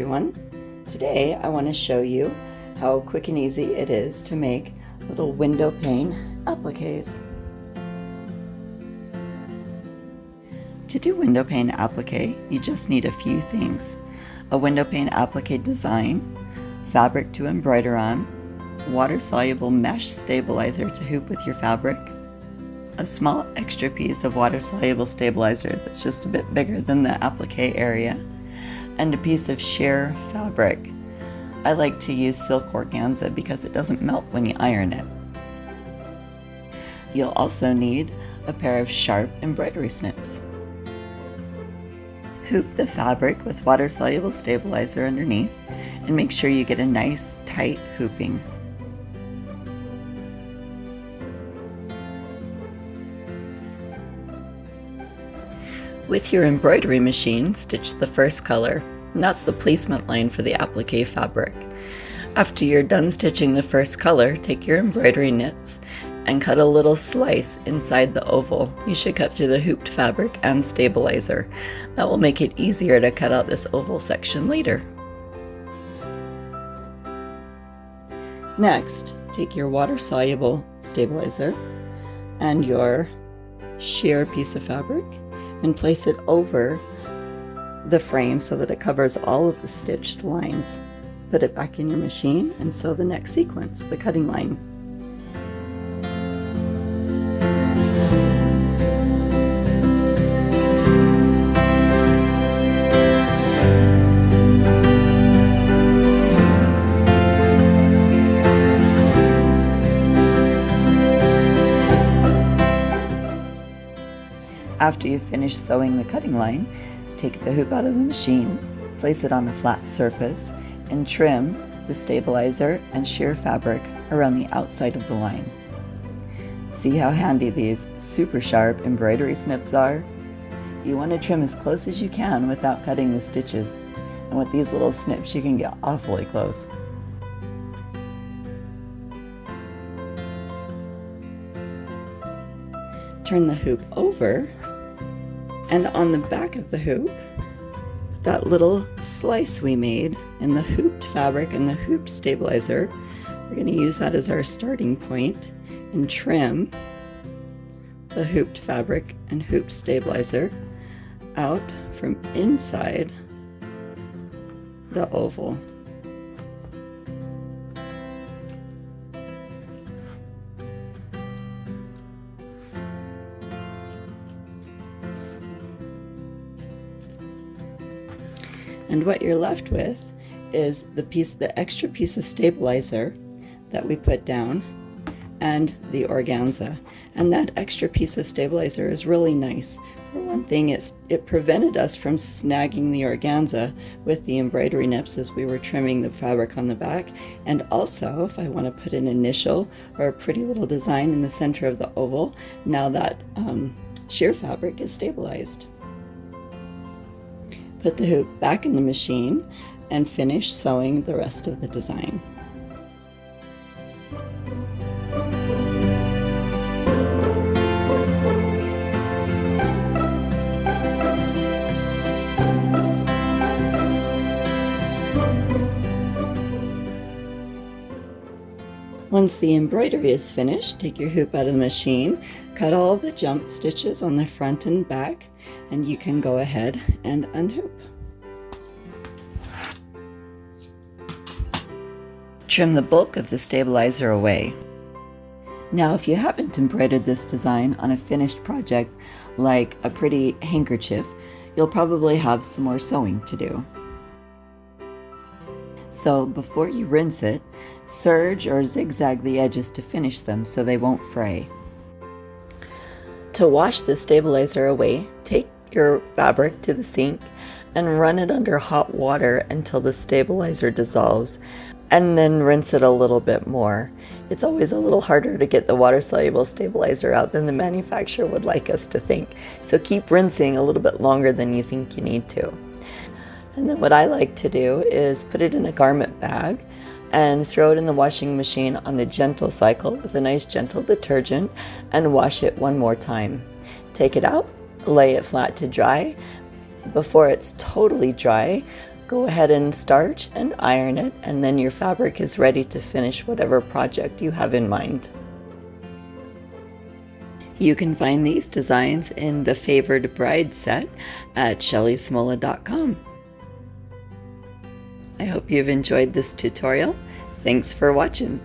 everyone. Today I want to show you how quick and easy it is to make little window pane appliques. To do window pane applique, you just need a few things: a window pane applique design, fabric to embroider on, water-soluble mesh stabilizer to hoop with your fabric, a small extra piece of water-soluble stabilizer that's just a bit bigger than the applique area, and a piece of sheer fabric. I like to use silk organza because it doesn't melt when you iron it. You'll also need a pair of sharp embroidery snips. Hoop the fabric with water-soluble stabilizer underneath and make sure you get a nice tight hooping. With your embroidery machine, stitch the first color, and that's the placement line for the applique fabric. After you're done stitching the first color, take your embroidery nips and cut a little slice inside the oval. You should cut through the hooped fabric and stabilizer. That will make it easier to cut out this oval section later. Next, take your water-soluble stabilizer and your sheer piece of fabric and place it over the frame so that it covers all of the stitched lines. Put it back in your machine and sew the next sequence, the cutting line. After you've finished sewing the cutting line, take the hoop out of the machine, place it on a flat surface, and trim the stabilizer and sheer fabric around the outside of the line. See how handy these super sharp embroidery snips are? You want to trim as close as you can without cutting the stitches, and with these little snips you can get awfully close. Turn the hoop over, and on the back of the hoop, that little slice we made in the hooped fabric and the hooped stabilizer, we're going to use that as our starting point and trim the hooped fabric and hooped stabilizer out from inside the oval. And what you're left with is the extra piece of stabilizer that we put down and the organza. And that extra piece of stabilizer is really nice. For one thing, it prevented us from snagging the organza with the embroidery nips as we were trimming the fabric on the back. And also, if I want to put an initial or a pretty little design in the center of the oval, now that sheer fabric is stabilized. Put the hoop back in the machine and finish sewing the rest of the design. Once the embroidery is finished, take your hoop out of the machine, cut all the jump stitches on the front and back, and you can go ahead and unhoop. Trim the bulk of the stabilizer away. Now, if you haven't embroidered this design on a finished project like a pretty handkerchief, you'll probably have some more sewing to do. So before you rinse it, serge or zigzag the edges to finish them so they won't fray. To wash the stabilizer away, take your fabric to the sink and run it under hot water until the stabilizer dissolves, and then rinse it a little bit more. It's always a little harder to get the water-soluble stabilizer out than the manufacturer would like us to think, so keep rinsing a little bit longer than you think you need to. And then what I like to do is put it in a garment bag and throw it in the washing machine on the gentle cycle with a nice gentle detergent and wash it one more time. Take it out, lay it flat to dry. Before it's totally dry, Go ahead and starch and iron it, and then your fabric is ready to finish whatever project you have in mind. You can find these designs in the Favored Bride set at shellysmola.com. I hope you've enjoyed this tutorial. Thanks for watching.